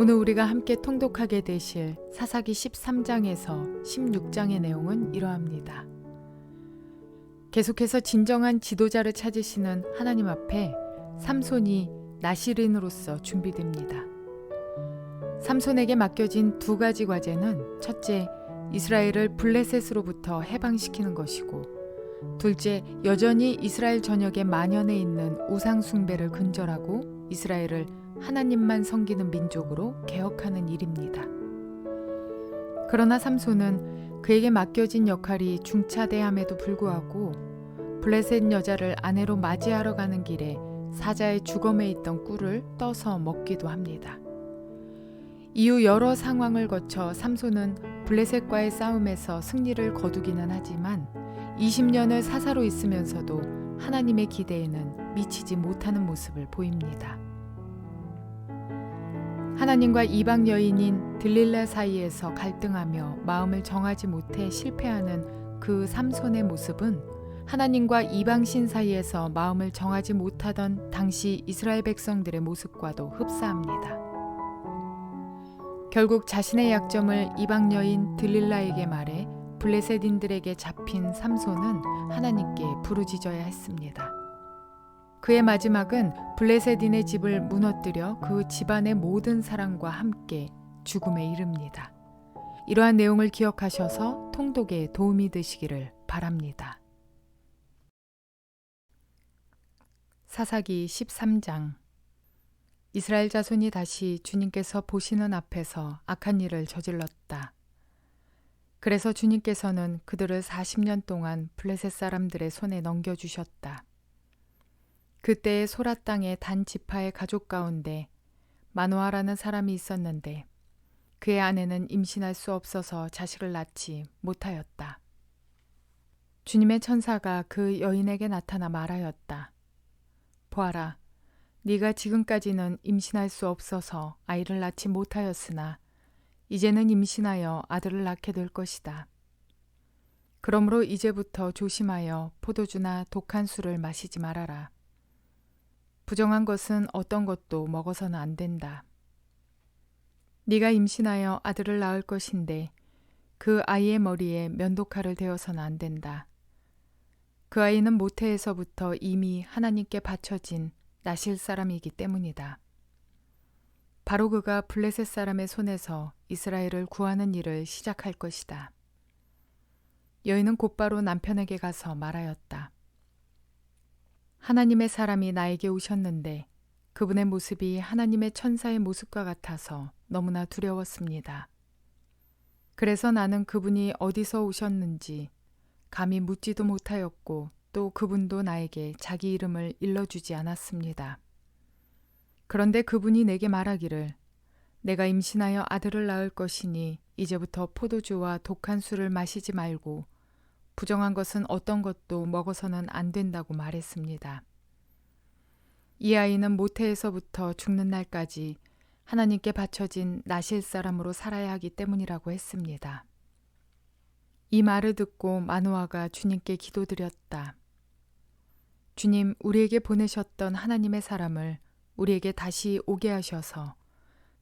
오늘 우리가 함께 통독하게 되실 사사기 13장에서 16장의 내용은 이러합니다. 계속해서 진정한 지도자를 찾으시는 하나님 앞에 삼손이 나실인으로서 준비됩니다. 삼손에게 맡겨진 두 가지 과제는 첫째, 이스라엘을 블레셋으로부터 해방시키는 것이고, 둘째, 여전히 이스라엘 전역에 만연해 있는 우상 숭배를 근절하고 이스라엘을 하나님만 섬기는 민족으로 개혁하는 일입니다. 그러나 삼손은 그에게 맡겨진 역할이 중차대함에도 불구하고 블레셋 여자를 아내로 맞이하러 가는 길에 사자의 주검에 있던 꿀을 떠서 먹기도 합니다. 이후 여러 상황을 거쳐 삼손은 블레셋과의 싸움에서 승리를 거두기는 하지만 20년을 사사로 있으면서도 하나님의 기대에는 미치지 못하는 모습을 보입니다. 하나님과 이방 여인인 들릴라 사이에서 갈등하며 마음을 정하지 못해 실패하는 그 삼손의 모습은 하나님과 이방신 사이에서 마음을 정하지 못하던 당시 이스라엘 백성들의 모습과도 흡사합니다. 결국 자신의 약점을 이방 여인 들릴라에게 말해 블레셋인들에게 잡힌 삼손은 하나님께 부르짖어야 했습니다. 그의 마지막은 블레셋인의 집을 무너뜨려 그 집안의 모든 사람과 함께 죽음에 이릅니다. 이러한 내용을 기억하셔서 통독에 도움이 되시기를 바랍니다. 사사기 13장. 이스라엘 자손이 다시 주님께서 보시는 앞에서 악한 일을 저질렀다. 그래서 주님께서는 그들을 40년 동안 블레셋 사람들의 손에 넘겨주셨다. 그때의 소라 땅의 단 지파의 가족 가운데 마노아라는 사람이 있었는데 그의 아내는 임신할 수 없어서 자식을 낳지 못하였다. 주님의 천사가 그 여인에게 나타나 말하였다. 보아라, 네가 지금까지는 임신할 수 없어서 아이를 낳지 못하였으나 이제는 임신하여 아들을 낳게 될 것이다. 그러므로 이제부터 조심하여 포도주나 독한 술을 마시지 말아라. 부정한 것은 어떤 것도 먹어서는 안 된다. 네가 임신하여 아들을 낳을 것인데 그 아이의 머리에 면도칼을 대어서는 안 된다. 그 아이는 모태에서부터 이미 하나님께 바쳐진 나실 사람이기 때문이다. 바로 그가 블레셋 사람의 손에서 이스라엘을 구하는 일을 시작할 것이다. 여인은 곧바로 남편에게 가서 말하였다. 하나님의 사람이 나에게 오셨는데 그분의 모습이 하나님의 천사의 모습과 같아서 너무나 두려웠습니다. 그래서 나는 그분이 어디서 오셨는지 감히 묻지도 못하였고 또 그분도 나에게 자기 이름을 일러주지 않았습니다. 그런데 그분이 내게 말하기를 내가 임신하여 아들을 낳을 것이니 이제부터 포도주와 독한 술을 마시지 말고 부정한 것은 어떤 것도 먹어서는 안 된다고 말했습니다. 이 아이는 모태에서부터 죽는 날까지 하나님께 바쳐진 나실 사람으로 살아야 하기 때문이라고 했습니다. 이 말을 듣고 마노아가 주님께 기도드렸다. 주님, 우리에게 보내셨던 하나님의 사람을 우리에게 다시 오게 하셔서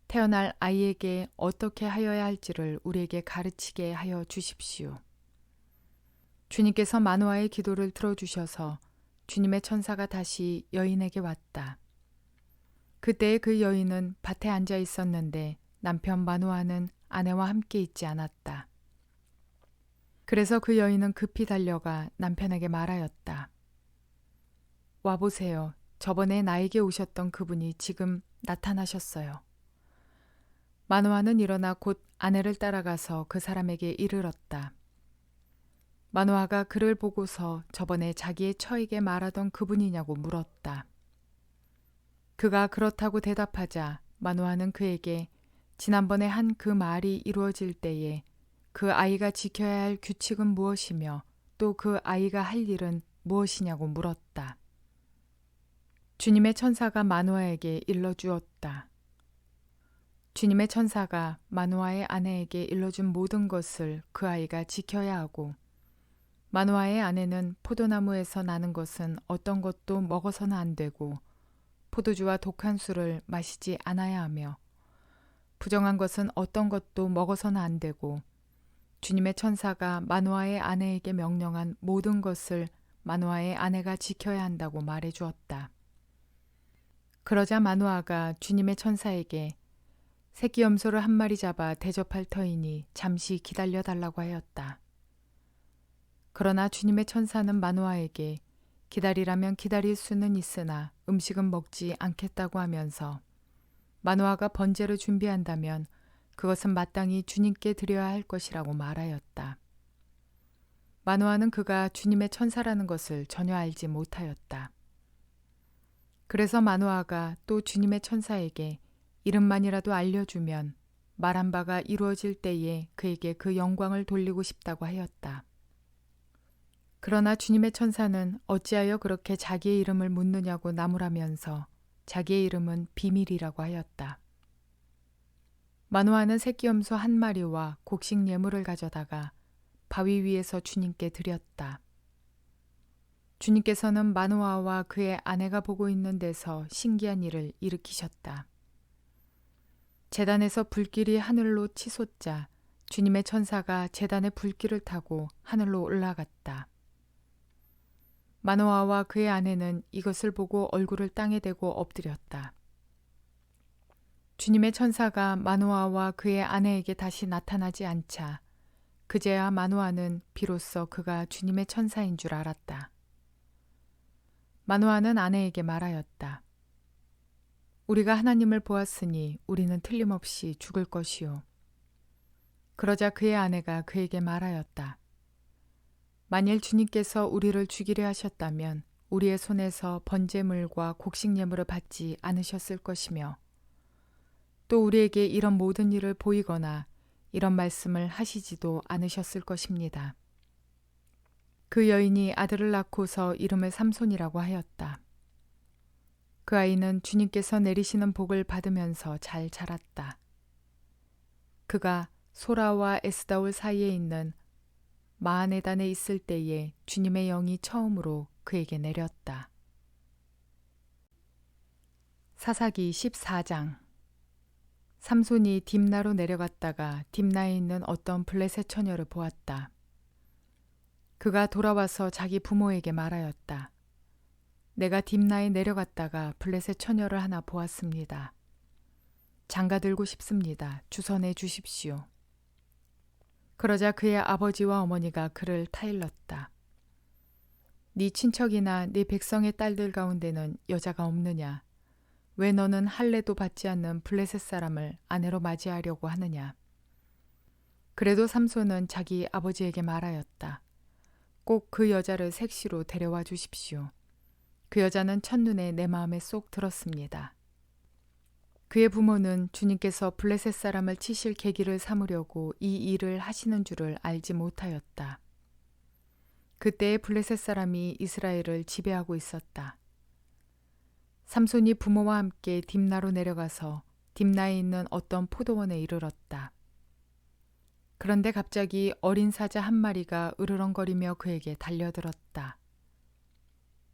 태어날 아이에게 어떻게 하여야 할지를 우리에게 가르치게 하여 주십시오. 주님께서 마노아의 기도를 들어주셔서 주님의 천사가 다시 여인에게 왔다. 그때 그 여인은 밭에 앉아 있었는데 남편 마노아는 아내와 함께 있지 않았다. 그래서 그 여인은 급히 달려가 남편에게 말하였다. 와보세요. 저번에 나에게 오셨던 그분이 지금 나타나셨어요. 마노아는 일어나 곧 아내를 따라가서 그 사람에게 이르렀다. 마노아가 그를 보고서 저번에 자기의 처에게 말하던 그분이냐고 물었다. 그가 그렇다고 대답하자 마노아는 그에게 지난번에 한 그 말이 이루어질 때에 그 아이가 지켜야 할 규칙은 무엇이며 또 그 아이가 할 일은 무엇이냐고 물었다. 주님의 천사가 마노아에게 일러주었다. 주님의 천사가 마노아의 아내에게 일러준 모든 것을 그 아이가 지켜야 하고 마노아의 아내는 포도나무에서 나는 것은 어떤 것도 먹어서는 안 되고 포도주와 독한 술을 마시지 않아야 하며 부정한 것은 어떤 것도 먹어서는 안 되고 주님의 천사가 마노아의 아내에게 명령한 모든 것을 마노아의 아내가 지켜야 한다고 말해 주었다. 그러자 마노아가 주님의 천사에게 새끼 염소를 한 마리 잡아 대접할 터이니 잠시 기다려 달라고 하였다. 그러나 주님의 천사는 마노아에게 기다리라면 기다릴 수는 있으나 음식은 먹지 않겠다고 하면서 마노아가 번제를 준비한다면 그것은 마땅히 주님께 드려야 할 것이라고 말하였다. 마노아는 그가 주님의 천사라는 것을 전혀 알지 못하였다. 그래서 마노아가 또 주님의 천사에게 이름만이라도 알려주면 말한 바가 이루어질 때에 그에게 그 영광을 돌리고 싶다고 하였다. 그러나 주님의 천사는 어찌하여 그렇게 자기의 이름을 묻느냐고 나무라면서 자기의 이름은 비밀이라고 하였다. 마노아는 새끼 염소 한 마리와 곡식 예물을 가져다가 바위 위에서 주님께 드렸다. 주님께서는 마노아와 그의 아내가 보고 있는 데서 신기한 일을 일으키셨다. 제단에서 불길이 하늘로 치솟자 주님의 천사가 제단의 불길을 타고 하늘로 올라갔다. 마노아와 그의 아내는 이것을 보고 얼굴을 땅에 대고 엎드렸다. 주님의 천사가 마노아와 그의 아내에게 다시 나타나지 않자 그제야 마노아는 비로소 그가 주님의 천사인 줄 알았다. 마노아는 아내에게 말하였다. 우리가 하나님을 보았으니 우리는 틀림없이 죽을 것이요. 그러자 그의 아내가 그에게 말하였다. 만일 주님께서 우리를 죽이려 하셨다면 우리의 손에서 번제물과 곡식 예물을 받지 않으셨을 것이며 또 우리에게 이런 모든 일을 보이거나 이런 말씀을 하시지도 않으셨을 것입니다. 그 여인이 아들을 낳고서 이름을 삼손이라고 하였다. 그 아이는 주님께서 내리시는 복을 받으면서 잘 자랐다. 그가 소라와 에스다올 사이에 있는 마하네단에 있을 때에 주님의 영이 처음으로 그에게 내렸다. 사사기 14장. 삼손이 딥나로 내려갔다가 딥나에 있는 어떤 블레셋 처녀를 보았다. 그가 돌아와서 자기 부모에게 말하였다. 내가 딥나에 내려갔다가 블레셋 처녀를 하나 보았습니다. 장가 들고 싶습니다. 주선해 주십시오. 그러자 그의 아버지와 어머니가 그를 타일렀다. 네 친척이나 네 백성의 딸들 가운데는 여자가 없느냐? 왜 너는 할례도 받지 않는 블레셋 사람을 아내로 맞이하려고 하느냐? 그래도 삼손은 자기 아버지에게 말하였다. 꼭 그 여자를 색시로 데려와 주십시오. 그 여자는 첫눈에 내 마음에 쏙 들었습니다. 그의 부모는 주님께서 블레셋 사람을 치실 계기를 삼으려고 이 일을 하시는 줄을 알지 못하였다. 그때에 블레셋 사람이 이스라엘을 지배하고 있었다. 삼손이 부모와 함께 딥나로 내려가서 딥나에 있는 어떤 포도원에 이르렀다. 그런데 갑자기 어린 사자 한 마리가 으르렁거리며 그에게 달려들었다.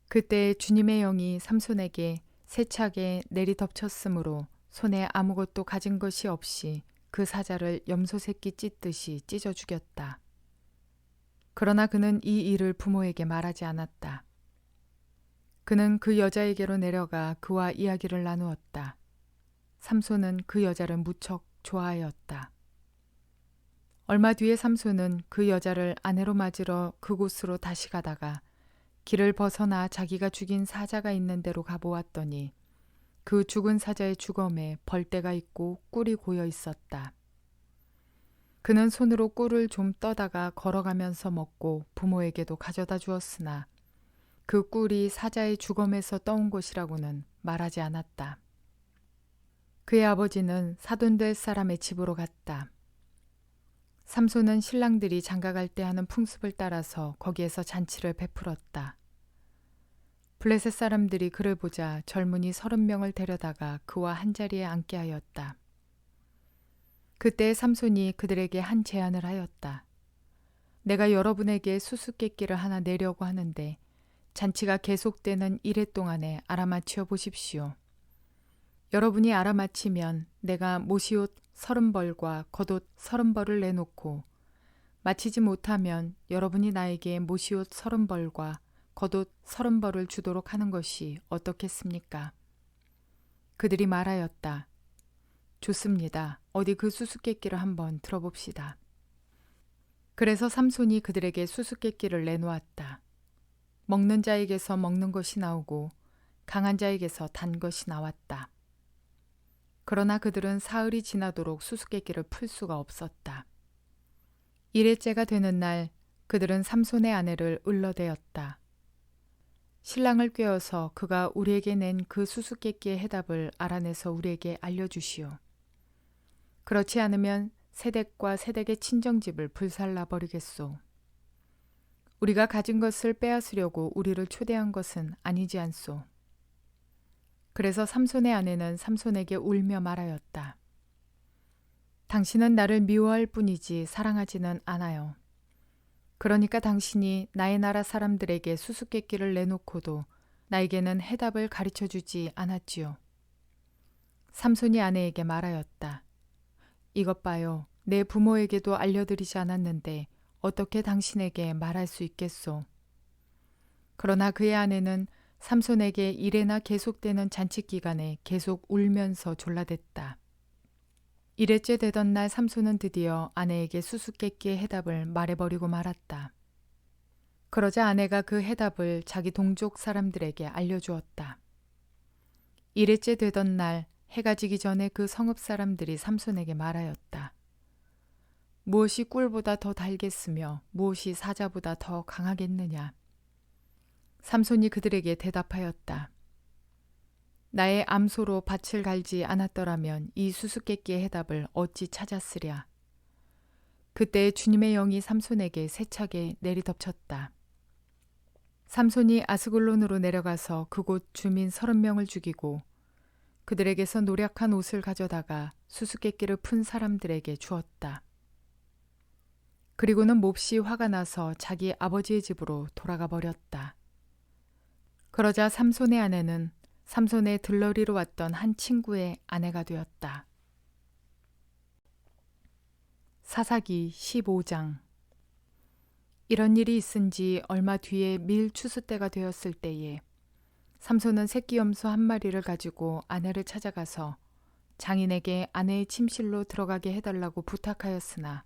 그때 주님의 영이 삼손에게 세차게 내리덮쳤으므로 손에 아무것도 가진 것이 없이 그 사자를 염소 새끼 찢듯이 찢어 죽였다. 그러나 그는 이 일을 부모에게 말하지 않았다. 그는 그 여자에게로 내려가 그와 이야기를 나누었다. 삼손은 그 여자를 무척 좋아하였다. 얼마 뒤에 삼손은 그 여자를 아내로 맞으러 그곳으로 다시 가다가 길을 벗어나 자기가 죽인 사자가 있는 데로 가보았더니 그 죽은 사자의 주검에 벌떼가 있고 꿀이 고여 있었다. 그는 손으로 꿀을 좀 떠다가 걸어가면서 먹고 부모에게도 가져다 주었으나 그 꿀이 사자의 주검에서 떠온 것이라고는 말하지 않았다. 그의 아버지는 사돈될 사람의 집으로 갔다. 삼손은 신랑들이 장가갈 때 하는 풍습을 따라서 거기에서 잔치를 베풀었다. 블레셋 사람들이 그를 보자 젊은이 30명을 데려다가 그와 한자리에 앉게 하였다. 그때 삼손이 그들에게 한 제안을 하였다. 내가 여러분에게 수수께끼를 하나 내려고 하는데 잔치가 계속되는 이래 동안에 알아맞혀 보십시오. 여러분이 알아맞히면 내가 모시옷 30벌과 겉옷 30벌을 내놓고 마치지 못하면 여러분이 나에게 모시옷 30벌과 겉옷 30벌을 주도록 하는 것이 어떻겠습니까? 그들이 말하였다. 좋습니다. 어디 그 수수께끼를 한번 들어봅시다. 그래서 삼손이 그들에게 수수께끼를 내놓았다. 먹는 자에게서 먹는 것이 나오고 강한 자에게서 단 것이 나왔다. 그러나 그들은 사흘이 지나도록 수수께끼를 풀 수가 없었다. 일회째가 되는 날 그들은 삼손의 아내를 을러대었다. 신랑을 꾀어서 그가 우리에게 낸 그 수수께끼의 해답을 알아내서 우리에게 알려주시오. 그렇지 않으면 세댁과 세댁의 친정집을 불살라 버리겠소. 우리가 가진 것을 빼앗으려고 우리를 초대한 것은 아니지 않소. 그래서 삼손의 아내는 삼손에게 울며 말하였다. 당신은 나를 미워할 뿐이지 사랑하지는 않아요. 그러니까 당신이 나의 나라 사람들에게 수수께끼를 내놓고도 나에게는 해답을 가르쳐주지 않았지요. 삼손이 아내에게 말하였다. 이것 봐요. 내 부모에게도 알려드리지 않았는데 어떻게 당신에게 말할 수 있겠소. 그러나 그의 아내는 삼손에게 이래나 계속되는 잔치 기간에 계속 울면서 졸라댔다. 일회째 되던 날 삼손은 드디어 아내에게 수수께끼의 해답을 말해버리고 말았다. 그러자 아내가 그 해답을 자기 동족 사람들에게 알려주었다. 일회째 되던 날 해가 지기 전에 그 성읍 사람들이 삼손에게 말하였다. 무엇이 꿀보다 더 달겠으며 무엇이 사자보다 더 강하겠느냐. 삼손이 그들에게 대답하였다. 나의 암소로 밭을 갈지 않았더라면 이 수수께끼의 해답을 어찌 찾았으랴. 그때 주님의 영이 삼손에게 세차게 내리덮쳤다. 삼손이 아스글론으로 내려가서 그곳 주민 30명을 죽이고 그들에게서 노략한 옷을 가져다가 수수께끼를 푼 사람들에게 주었다. 그리고는 몹시 화가 나서 자기 아버지의 집으로 돌아가 버렸다. 그러자 삼손의 아내는 삼손의 들러리로 왔던 한 친구의 아내가 되었다. 사사기 15장. 이런 일이 있은 지 얼마 뒤에 밀 추수 때가 되었을 때에 삼손은 새끼 염소 한 마리를 가지고 아내를 찾아가서 장인에게 아내의 침실로 들어가게 해달라고 부탁하였으나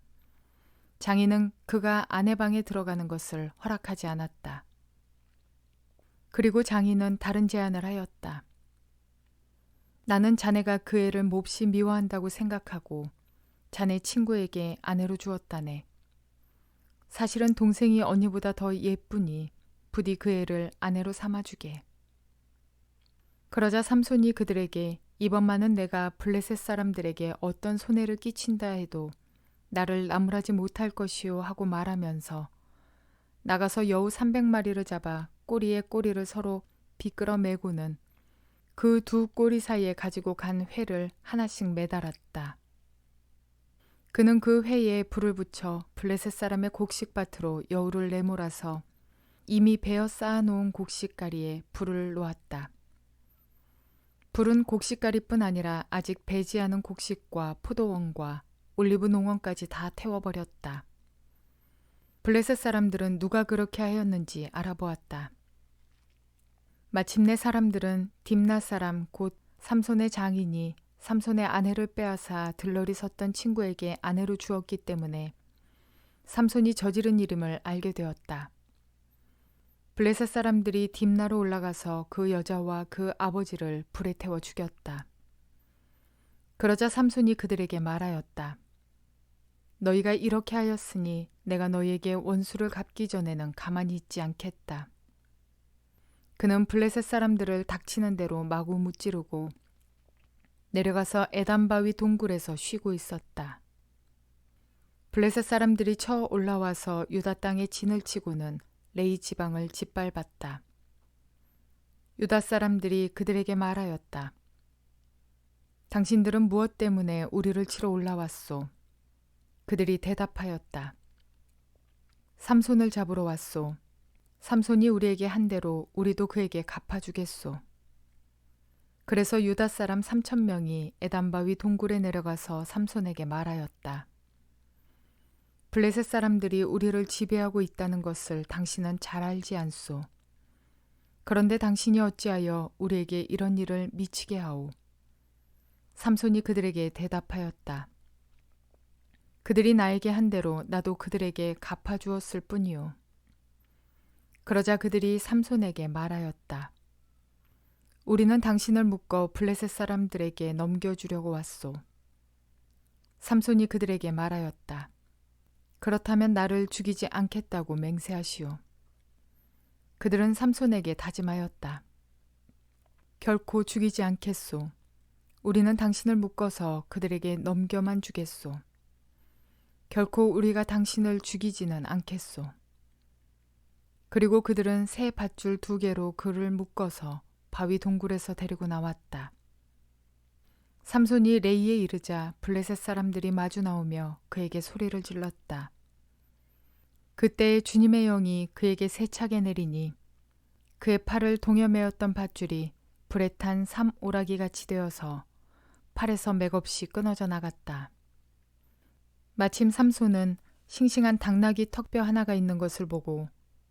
장인은 그가 아내 방에 들어가는 것을 허락하지 않았다. 그리고 장인은 다른 제안을 하였다. 나는 자네가 그 애를 몹시 미워한다고 생각하고 자네 친구에게 아내로 주었다네. 사실은 동생이 언니보다 더 예쁘니 부디 그 애를 아내로 삼아주게. 그러자 삼손이 그들에게 이번만은 내가 블레셋 사람들에게 어떤 손해를 끼친다 해도 나를 나무라지 못할 것이요 하고 말하면서 나가서 여우 300마리를 잡아 꼬리에 꼬리를 서로 비끌어 매고는 그 두 꼬리 사이에 가지고 간 회를 하나씩 매달았다. 그는 그 회에 불을 붙여 블레셋 사람의 곡식밭으로 여우를 내몰아서 이미 베어 쌓아놓은 곡식가리에 불을 놓았다. 불은 곡식가리뿐 아니라 아직 배지 않은 곡식과 포도원과 올리브 농원까지 다 태워버렸다. 블레셋 사람들은 누가 그렇게 하였는지 알아보았다. 마침내 사람들은 딥나 사람 곧 삼손의 장인이 삼손의 아내를 빼앗아 들러리 섰던 친구에게 아내로 주었기 때문에 삼손이 저지른 이름을 알게 되었다. 블레셋 사람들이 딥나로 올라가서 그 여자와 그 아버지를 불에 태워 죽였다. 그러자 삼손이 그들에게 말하였다. 너희가 이렇게 하였으니 내가 너희에게 원수를 갚기 전에는 가만히 있지 않겠다. 그는 블레셋 사람들을 닥치는 대로 마구 무찌르고 내려가서 에단바위 동굴에서 쉬고 있었다. 블레셋 사람들이 쳐 올라와서 유다 땅에 진을 치고는 레이 지방을 짓밟았다. 유다 사람들이 그들에게 말하였다. 당신들은 무엇 때문에 우리를 치러 올라왔소? 그들이 대답하였다. 삼손을 잡으러 왔소. 삼손이 우리에게 한 대로 우리도 그에게 갚아주겠소. 그래서 유다 사람 3,000명이 에단바위 동굴에 내려가서 삼손에게 말하였다. 블레셋 사람들이 우리를 지배하고 있다는 것을 당신은 잘 알지 않소. 그런데 당신이 어찌하여 우리에게 이런 일을 미치게 하오. 삼손이 그들에게 대답하였다. 그들이 나에게 한 대로 나도 그들에게 갚아주었을 뿐이요. 그러자 그들이 삼손에게 말하였다. 우리는 당신을 묶어 블레셋 사람들에게 넘겨주려고 왔소. 삼손이 그들에게 말하였다. 그렇다면 나를 죽이지 않겠다고 맹세하시오. 그들은 삼손에게 다짐하였다. 결코 죽이지 않겠소. 우리는 당신을 묶어서 그들에게 넘겨만 주겠소. 결코 우리가 당신을 죽이지는 않겠소. 그리고 그들은 새 밧줄 2개로 그를 묶어서 바위 동굴에서 데리고 나왔다. 삼손이 레이에 이르자 블레셋 사람들이 마주 나오며 그에게 소리를 질렀다. 그때 주님의 영이 그에게 세차게 내리니 그의 팔을 동여매었던 밧줄이 불에 탄 삼오라기같이 되어서 팔에서 맥없이 끊어져 나갔다. 마침 삼손은 싱싱한 당나귀 턱뼈 하나가 있는 것을 보고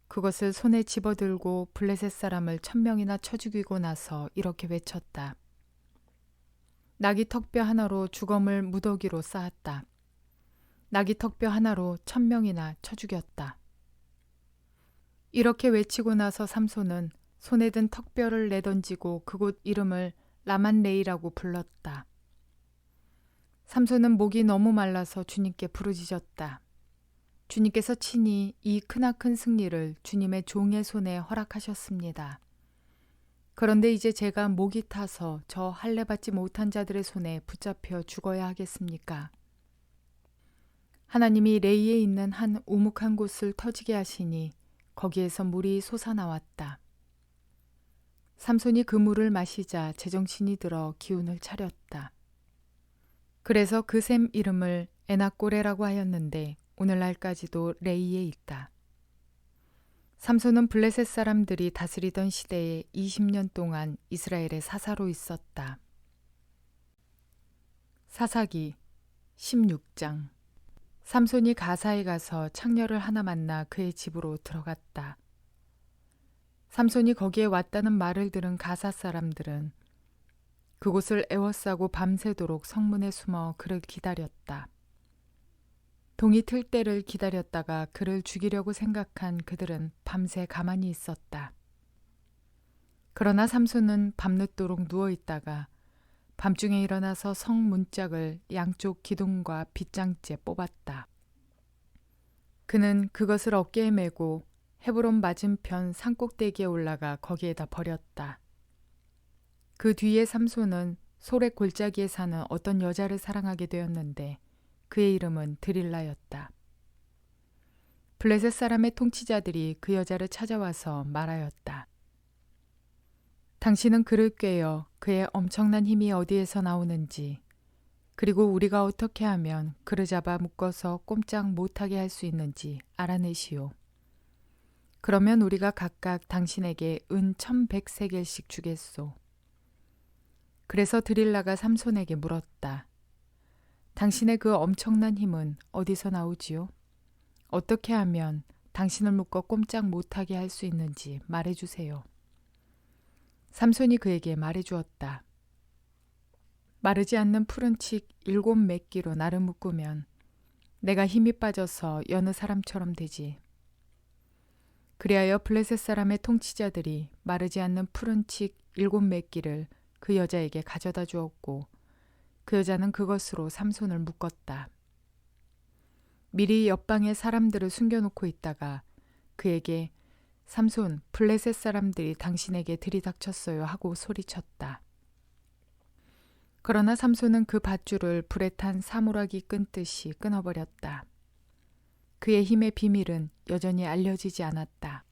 그것을 손에 집어들고 블레셋 사람을 1,000명이나 쳐 죽이고 나서 이렇게 외쳤다. 나귀 턱뼈 하나로 주검을 무더기로 쌓았다. 나귀 턱뼈 하나로 1,000명이나 쳐 죽였다. 이렇게 외치고 나서 삼손은 손에 든 턱뼈를 내던지고 그곳 이름을 라만레이라고 불렀다. 삼손은 목이 너무 말라서 주님께 부르짖었다. 주님께서 친히 이 크나큰 승리를 주님의 종의 손에 허락하셨습니다. 그런데 이제 제가 목이 타서 저 할례받지 못한 자들의 손에 붙잡혀 죽어야 하겠습니까? 하나님이 레이에 있는 한 우묵한 곳을 터지게 하시니 거기에서 물이 솟아나왔다. 삼손이 그 물을 마시자 제정신이 들어 기운을 차렸다. 그래서 그 샘 이름을 에나꼬레라고 하였는데 오늘날까지도 레이에 있다. 삼손은 블레셋 사람들이 다스리던 시대에 20년 동안 이스라엘의 사사로 있었다. 사사기 16장. 삼손이 가사에 가서 창녀를 하나 만나 그의 집으로 들어갔다. 삼손이 거기에 왔다는 말을 들은 가사 사람들은 그곳을 에워싸고 밤새도록 성문에 숨어 그를 기다렸다. 동이 틀 때를 기다렸다가 그를 죽이려고 생각한 그들은 밤새 가만히 있었다. 그러나 삼손은 밤늦도록 누워있다가 밤중에 일어나서 성 문짝을 양쪽 기둥과 빗장째 뽑았다. 그는 그것을 어깨에 메고 헤브론 맞은편 산꼭대기에 올라가 거기에다 버렸다. 그 뒤에 삼손은 소렉 골짜기에 사는 어떤 여자를 사랑하게 되었는데 그의 이름은 드릴라였다. 블레셋 사람의 통치자들이 그 여자를 찾아와서 말하였다. 당신은 그를 꿰어 그의 엄청난 힘이 어디에서 나오는지 그리고 우리가 어떻게 하면 그를 잡아 묶어서 꼼짝 못하게 할 수 있는지 알아내시오. 그러면 우리가 각각 당신에게 은 1,100세겔씩 주겠소. 그래서 드릴라가 삼손에게 물었다. 당신의 그 엄청난 힘은 어디서 나오지요? 어떻게 하면 당신을 묶어 꼼짝 못하게 할 수 있는지 말해주세요. 삼손이 그에게 말해주었다. 마르지 않는 푸른 칡 7매끼로 나를 묶으면 내가 힘이 빠져서 여느 사람처럼 되지. 그리하여 블레셋 사람의 통치자들이 마르지 않는 푸른 칡 7매끼를 그 여자에게 가져다 주었고 그 여자는 그것으로 삼손을 묶었다. 미리 옆방에 사람들을 숨겨놓고 있다가 그에게 삼손, 블레셋 사람들이 당신에게 들이닥쳤어요 하고 소리쳤다. 그러나 삼손은 그 밧줄을 불에 탄 사물하기 끊듯이 끊어버렸다. 그의 힘의 비밀은 여전히 알려지지 않았다.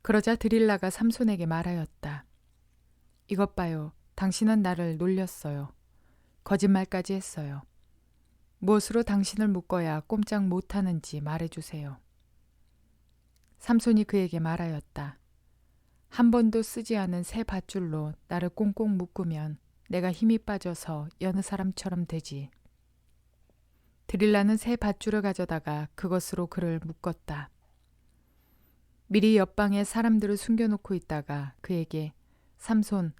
그러자 드릴라가 삼손에게 말하였다. 이것 봐요. 당신은 나를 놀렸어요. 거짓말까지 했어요. 무엇으로 당신을 묶어야 꼼짝 못하는지 말해주세요. 삼손이 그에게 말하였다. 한 번도 쓰지 않은 새 밧줄로 나를 꽁꽁 묶으면 내가 힘이 빠져서 여느 사람처럼 되지. 드릴라는 새 밧줄을 가져다가 그것으로 그를 묶었다. 미리 옆방에 사람들을 숨겨놓고 있다가 그에게 삼손,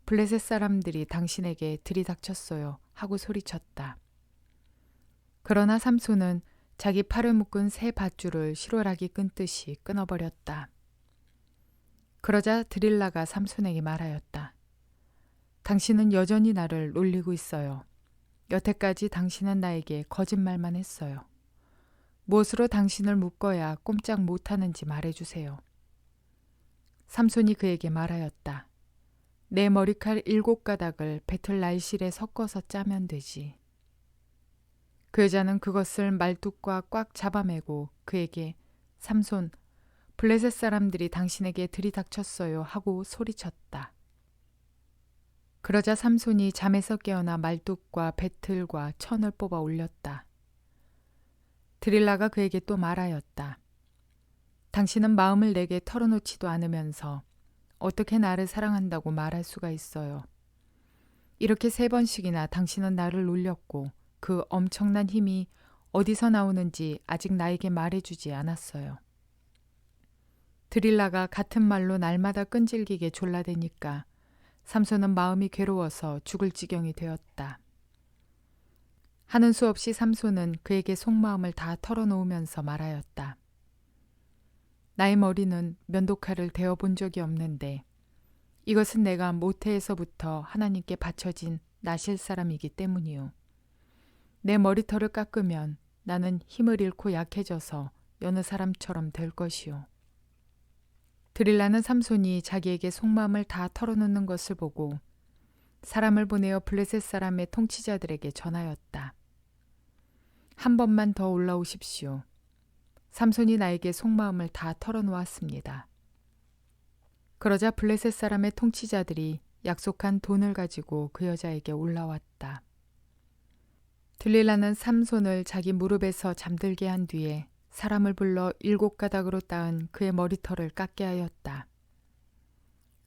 블레셋 사람들이 당신에게 들이닥쳤어요 하고 소리쳤다. 그러나 삼손은 자기 팔을 묶은 새 밧줄을 실오라기 끈듯이 끊어버렸다. 그러자 드릴라가 삼손에게 말하였다. 당신은 여전히 나를 놀리고 있어요. 여태까지 당신은 나에게 거짓말만 했어요. 무엇으로 당신을 묶어야 꼼짝 못하는지 말해주세요. 삼손이 그에게 말하였다. 내 머리칼 7가닥을 배틀 날실에 섞어서 짜면 되지. 그 여자는 그것을 말뚝과 꽉 잡아매고 그에게 삼손, 블레셋 사람들이 당신에게 들이닥쳤어요 하고 소리쳤다. 그러자 삼손이 잠에서 깨어나 말뚝과 배틀과 천을 뽑아 올렸다. 드릴라가 그에게 또 말하였다. 당신은 마음을 내게 털어놓지도 않으면서 어떻게 나를 사랑한다고 말할 수가 있어요. 이렇게 3번씩이나 당신은 나를 놀렸고 그 엄청난 힘이 어디서 나오는지 아직 나에게 말해주지 않았어요. 드릴라가 같은 말로 날마다 끈질기게 졸라대니까 삼손은 마음이 괴로워서 죽을 지경이 되었다. 하는 수 없이 삼손은 그에게 속마음을 다 털어놓으면서 말하였다. 나의 머리는 면도칼을 대어본 적이 없는데 이것은 내가 모태에서부터 하나님께 바쳐진 나실 사람이기 때문이요. 내 머리털을 깎으면 나는 힘을 잃고 약해져서 여느 사람처럼 될 것이요. 드릴라는 삼손이 자기에게 속마음을 다 털어놓는 것을 보고 사람을 보내어 블레셋 사람의 통치자들에게 전하였다. 한 번만 더 올라오십시오. 삼손이 나에게 속마음을 다 털어놓았습니다. 그러자 블레셋 사람의 통치자들이 약속한 돈을 가지고 그 여자에게 올라왔다. 들릴라는 삼손을 자기 무릎에서 잠들게 한 뒤에 사람을 불러 7가닥으로 따은 그의 머리털을 깎게 하였다.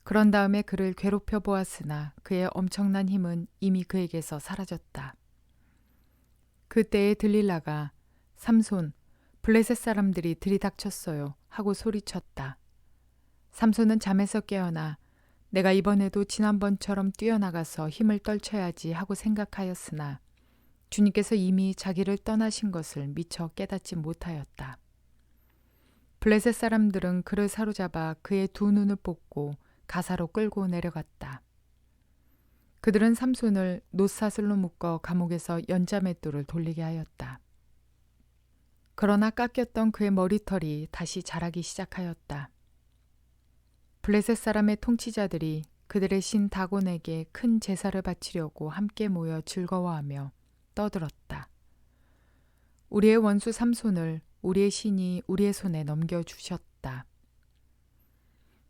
그런 다음에 그를 괴롭혀 보았으나 그의 엄청난 힘은 이미 그에게서 사라졌다. 그때에 들릴라가 삼손, 블레셋 사람들이 들이닥쳤어요 하고 소리쳤다. 삼손은 잠에서 깨어나 내가 이번에도 지난번처럼 뛰어나가서 힘을 떨쳐야지 하고 생각하였으나 주님께서 이미 자기를 떠나신 것을 미처 깨닫지 못하였다. 블레셋 사람들은 그를 사로잡아 그의 2눈을 뽑고 가사로 끌고 내려갔다. 그들은 삼손을 놋사슬로 묶어 감옥에서 연자맷돌을 돌리게 하였다. 그러나 깎였던 그의 머리털이 다시 자라기 시작하였다. 블레셋 사람의 통치자들이 그들의 신 다곤에게 큰 제사를 바치려고 함께 모여 즐거워하며 떠들었다. 우리의 원수 삼손을 우리의 신이 우리의 손에 넘겨주셨다.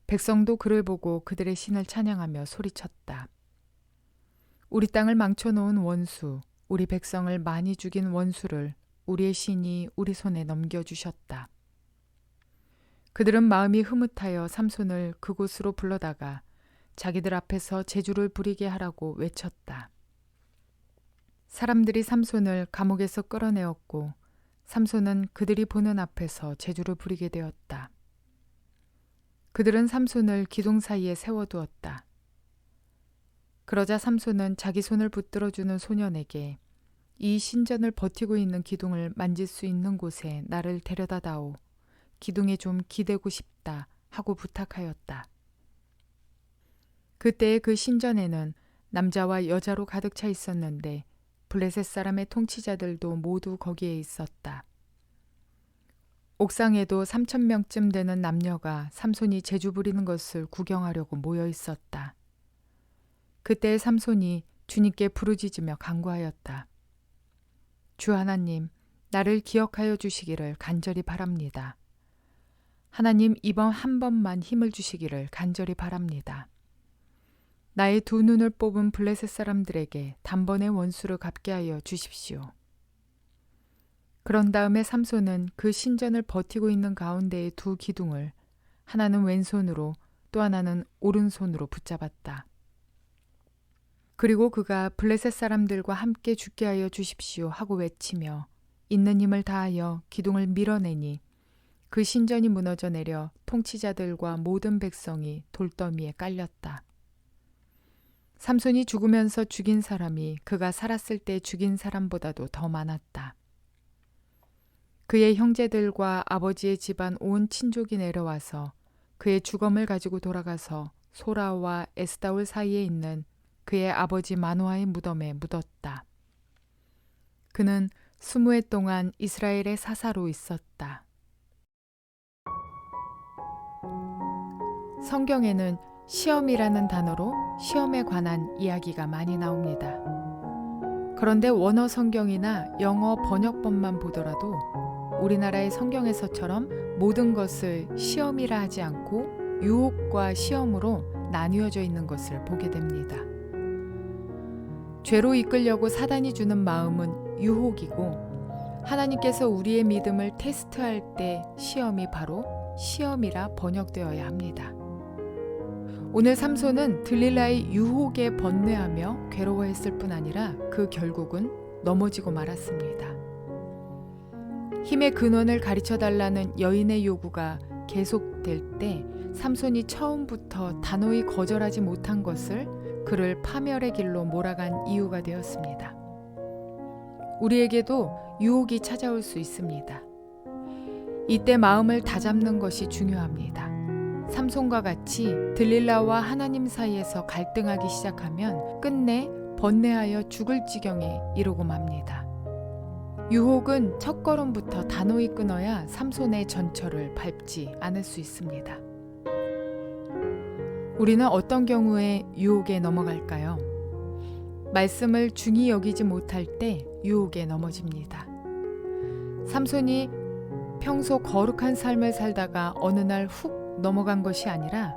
백성도 그를 보고 그들의 신을 찬양하며 소리쳤다. 우리 땅을 망쳐놓은 원수, 우리 백성을 많이 죽인 원수를 우리의 신이 우리 손에 넘겨주셨다. 그들은 마음이 흐뭇하여 삼손을 그곳으로 불러다가 자기들 앞에서 제주를 부리게 하라고 외쳤다. 사람들이 삼손을 감옥에서 끌어내었고 삼손은 그들이 보는 앞에서 제주를 부리게 되었다. 그들은 삼손을 기둥 사이에 세워두었다. 그러자 삼손은 자기 손을 붙들어주는 소년에게 이 신전을 버티고 있는 기둥을 만질 수 있는 곳에 나를 데려다다오. 기둥에 좀 기대고 싶다 하고 부탁하였다. 그때의 그 신전에는 남자와 여자로 가득 차 있었는데 블레셋 사람의 통치자들도 모두 거기에 있었다. 옥상에도 3,000명쯤 되는 남녀가 삼손이 제주 부리는 것을 구경하려고 모여 있었다. 그때 삼손이 주님께 부르짖으며 간구하였다. 주 하나님, 나를 기억하여 주시기를 간절히 바랍니다. 하나님, 이번 한 번만 힘을 주시기를 간절히 바랍니다. 나의 2눈을 뽑은 블레셋 사람들에게 단번에 원수를 갚게 하여 주십시오. 그런 다음에 삼손은 그 신전을 버티고 있는 가운데의 2 기둥을 하나는 왼손으로 또 하나는 오른손으로 붙잡았다. 그리고 그가 블레셋 사람들과 함께 죽게 하여 주십시오 하고 외치며 있는 힘을 다하여 기둥을 밀어내니 그 신전이 무너져 내려 통치자들과 모든 백성이 돌더미에 깔렸다. 삼손이 죽으면서 죽인 사람이 그가 살았을 때 죽인 사람보다도 더 많았다. 그의 형제들과 아버지의 집안 온 친족이 내려와서 그의 주검을 가지고 돌아가서 소라와 에스다올 사이에 있는 그의 아버지 마노아의 무덤에 묻었다. 그는 20해 동안 이스라엘의 사사로 있었다. 성경에는 시험이라는 단어로 시험에 관한 이야기가 많이 나옵니다. 그런데 원어 성경이나 영어 번역본만 보더라도 우리나라의 성경에서처럼 모든 것을 시험이라 하지 않고 유혹과 시험으로 나뉘어져 있는 것을 보게 됩니다. 죄로 이끌려고 사단이 주는 마음은 유혹이고 하나님께서 우리의 믿음을 테스트할 때 시험이 바로 시험이라 번역되어야 합니다. 오늘 삼손은 들릴라의 유혹에 번뇌하며 괴로워했을 뿐 아니라 그 결국은 넘어지고 말았습니다. 힘의 근원을 가르쳐달라는 여인의 요구가 계속될 때 삼손이 처음부터 단호히 거절하지 못한 것을 그를 파멸의 길로 몰아간 이유가 되었습니다. 우리에게도 유혹이 찾아올 수 있습니다. 이때 마음을 다잡는 것이 중요합니다. 삼손과 같이 들릴라와 하나님 사이에서 갈등하기 시작하면 끝내 번뇌하여 죽을 지경에 이르고 맙니다. 유혹은 첫걸음부터 단호히 끊어야 삼손의 전철을 밟지 않을 수 있습니다. 우리는 어떤 경우에 유혹에 넘어갈까요? 말씀을 중히 여기지 못할 때 유혹에 넘어집니다. 삼손이 평소 거룩한 삶을 살다가 어느 날 훅 넘어간 것이 아니라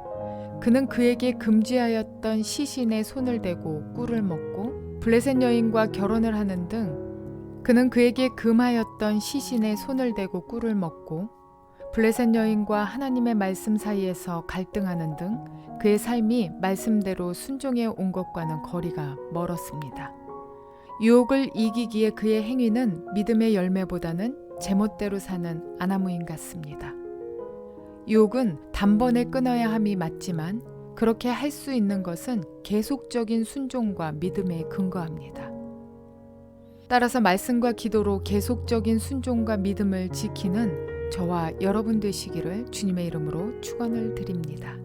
그는 그에게 금지하였던 시신의 손을 대고 꿀을 먹고 블레셋 여인과 결혼을 하는 등 그는 그에게 금하였던 시신의 손을 대고 꿀을 먹고 블레셋 여인과 하나님의 말씀 사이에서 갈등하는 등 그의 삶이 말씀대로 순종해 온 것과는 거리가 멀었습니다. 유혹을 이기기에 그의 행위는 믿음의 열매보다는 제멋대로 사는 아나무인 같습니다. 유혹은 단번에 끊어야 함이 맞지만 그렇게 할 수 있는 것은 계속적인 순종과 믿음에 근거합니다. 따라서 말씀과 기도로 계속적인 순종과 믿음을 지키는 저와 여러분 되시기를 주님의 이름으로 축원을 드립니다.